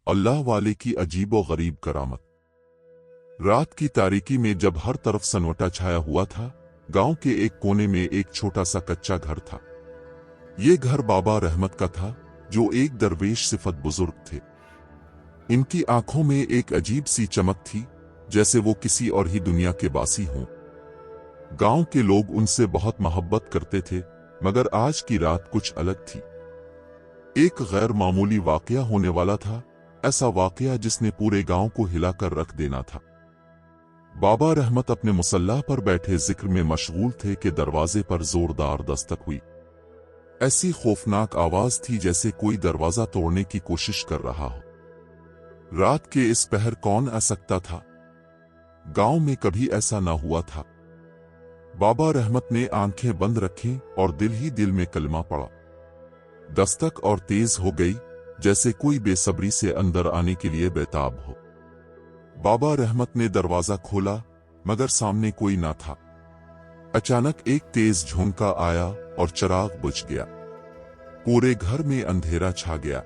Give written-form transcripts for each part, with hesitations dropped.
अल्लाह वाले की अजीब व गरीब करामत। रात की तारीकी में जब हर तरफ सन्नाटा छाया हुआ था, गांव के एक कोने में एक छोटा सा कच्चा घर था। ये घर बाबा रहमत का था, जो एक दरवेश सिफत बुजुर्ग थे। इनकी आंखों में एक अजीब सी चमक थी, जैसे वो किसी और ही दुनिया के बासी हों। गांव के लोग उनसे बहुत मोहब्बत करते थे, मगर आज की रात कुछ अलग थी। एक गैर मामूली वाकया होने वाला था, ऐसा वाकया जिसने पूरे गांव को हिलाकर रख देना था। बाबा रहमत अपने मुसल्ला पर बैठे जिक्र में मशगूल थे कि दरवाजे पर जोरदार दस्तक हुई। ऐसी खौफनाक आवाज थी जैसे कोई दरवाजा तोड़ने की कोशिश कर रहा हो। रात के इस पहर कौन आ सकता था? गांव में कभी ऐसा ना हुआ था। बाबा रहमत ने आंखें बंद रखीं और दिल ही दिल में कलमा पड़ा। दस्तक और तेज हो गई, जैसे कोई बेसब्री से अंदर आने के लिए बेताब हो। बाबा रहमत ने दरवाजा खोला, मगर सामने कोई ना था। अचानक एक तेज झोंका आया और चिराग बुझ गया। पूरे घर में अंधेरा छा गया।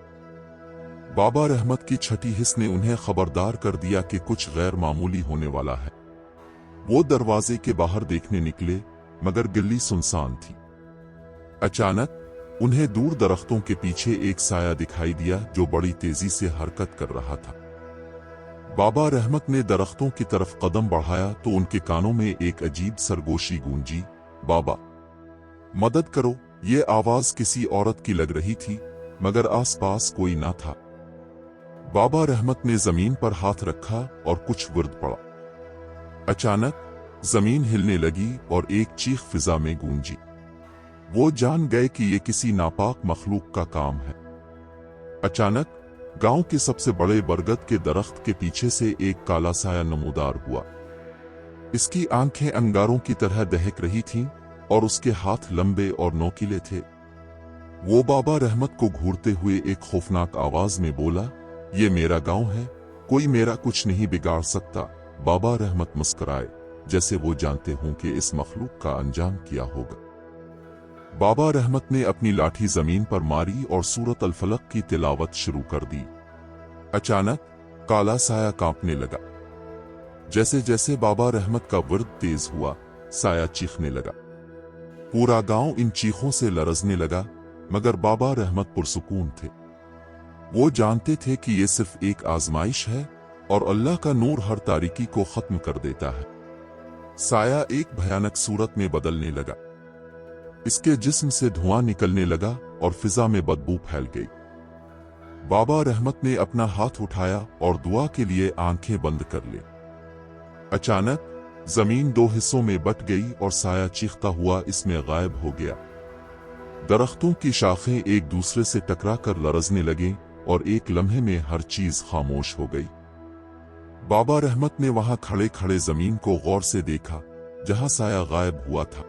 बाबा रहमत की छठी हिस्स ने उन्हें खबरदार कर दिया कि कुछ गैर मामूली होने वाला है। वो दरवाजे के बाहर देखने निकले, मगर गली सुनसान थी। अचानक उन्हें दूर दरख्तों के पीछे एक साया दिखाई दिया, जो बड़ी तेजी से हरकत कर रहा था। बाबा रहमत ने दरख्तों की तरफ कदम बढ़ाया तो उनके कानों में एक अजीब सरगोशी गूंजी, बाबा मदद करो। ये आवाज किसी औरत की लग रही थी, मगर आसपास कोई ना था। बाबा रहमत ने जमीन पर हाथ रखा और कुछ वर्द पड़ा। अचानक जमीन हिलने लगी और एक चीख फिजा में गूंजी। वो जान गए कि ये किसी नापाक मखलूक का काम है। अचानक गांव के सबसे बड़े बरगद के दरख्त के पीछे से एक काला साया नमूदार हुआ। इसकी आंखें अंगारों की तरह दहक रही थीं और उसके हाथ लंबे और नोकीले थे। वो बाबा रहमत को घूरते हुए एक खौफनाक आवाज में बोला, ये मेरा गांव है, कोई मेरा कुछ नहीं बिगाड़ सकता। बाबा रहमत मुस्कुराए, जैसे वो जानते हों कि इस मखलूक का अंजाम क्या होगा। बाबा रहमत ने अपनी लाठी जमीन पर मारी और सूरत अल फलक की तिलावत शुरू कर दी। अचानक काला साया कांपने लगा। जैसे जैसे बाबा रहमत का वर्द तेज हुआ, साया चीखने लगा। पूरा गांव इन चीखों से लरजने लगा, मगर बाबा रहमत पुरसुकून थे। वो जानते थे कि ये सिर्फ एक आजमाइश है और अल्लाह का नूर हर तारीकी को खत्म कर देता है। साया एक भयानक सूरत में बदलने लगा। इसके जिस्म से धुआं निकलने लगा और फिजा में बदबू फैल गई। बाबा रहमत ने अपना हाथ उठाया और दुआ के लिए आंखें बंद कर ली। अचानक जमीन दो हिस्सों में बट गई और साया चीखता हुआ इसमें गायब हो गया। दरख्तों की शाखें एक दूसरे से टकराकर लरजने लगे और एक लम्हे में हर चीज खामोश हो गई। बाबा रहमत ने वहां खड़े खड़े जमीन को गौर से देखा, जहां साया गायब हुआ था।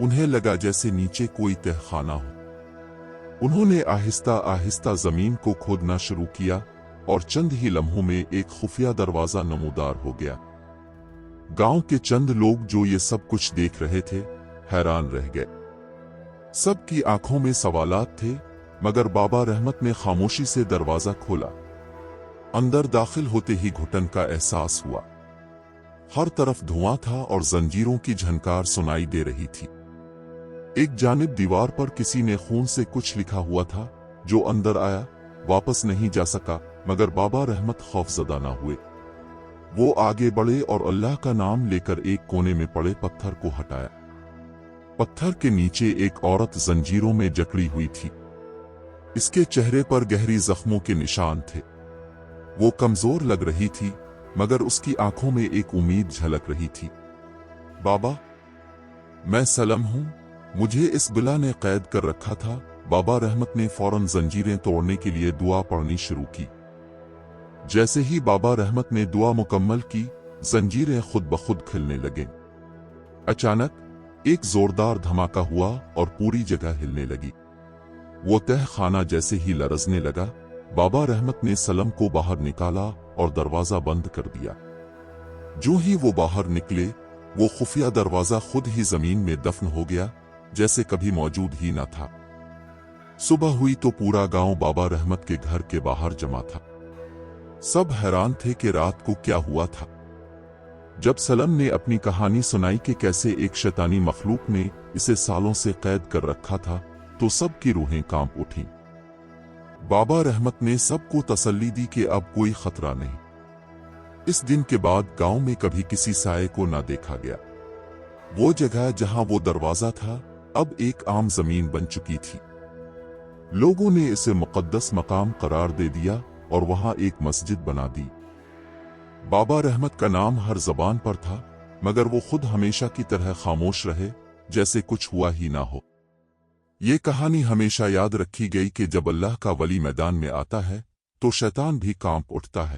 उन्हें लगा जैसे नीचे कोई तहखाना हो। उन्होंने आहिस्ता आहिस्ता जमीन को खोदना शुरू किया और चंद ही लम्हों में एक खुफिया दरवाजा नमूदार हो गया। गांव के चंद लोग जो ये सब कुछ देख रहे थे, हैरान रह गए। सबकी आंखों में सवालात थे, मगर बाबा रहमत ने खामोशी से दरवाजा खोला। अंदर दाखिल होते ही घुटन का एहसास हुआ। हर तरफ धुआं था और जंजीरों की झनकार सुनाई दे रही थी। एक जानिब दीवार पर किसी ने खून से कुछ लिखा हुआ था। जो अंदर आया वापस नहीं जा सका, मगर बाबा रहमत खौफजदा न हुए। वो आगे बढ़े और अल्लाह का नाम लेकर एक कोने में पड़े पत्थर को हटाया। पत्थर के नीचे एक औरत जंजीरों में जकड़ी हुई थी। इसके चेहरे पर गहरी जख्मों के निशान थे। वो कमजोर लग रही थी, मगर उसकी आंखों में एक उम्मीद झलक रही थी। बाबा, मैं सलम हूं, मुझे इस बिला ने कैद कर रखा था। बाबा रहमत ने फौरन जंजीरें तोड़ने के लिए दुआ पढ़नी शुरू की। जैसे ही बाबा रहमत ने दुआ मुकम्मल की, जंजीरें खुद ब खुद खिलने लगे। अचानक एक जोरदार धमाका हुआ और पूरी जगह हिलने लगी। वो तह खाना जैसे ही लरजने लगा। बाबा रहमत ने सलम को बाहर निकाला और दरवाजा बंद कर दिया। जो ही वो बाहर निकले, वो खुफिया दरवाजा खुद ही जमीन में दफन हो गया, जैसे कभी मौजूद ही न था। सुबह हुई तो पूरा गांव बाबा रहमत के घर के बाहर जमा था। सब हैरान थे कि रात को क्या हुआ था। जब सलम ने अपनी कहानी सुनाई कि कैसे एक शैतानी मखलूक ने इसे सालों से कैद कर रखा था, तो सबकी रूहें कांप उठीं। बाबा रहमत ने सबको तसल्ली दी कि अब कोई खतरा नहीं। इस दिन के बाद गांव में कभी किसी साये को ना देखा गया। वो जगह जहां वो दरवाजा था अब एक आम जमीन बन चुकी थी। लोगों ने इसे मुक़द्दस मकाम करार दे दिया और वहां एक मस्जिद बना दी। बाबा रहमत का नाम हर ज़बान पर था, मगर वो खुद हमेशा की तरह खामोश रहे, जैसे कुछ हुआ ही ना हो। ये कहानी हमेशा याद रखी गई कि जब अल्लाह का वली मैदान में आता है तो शैतान भी कांप उठता है।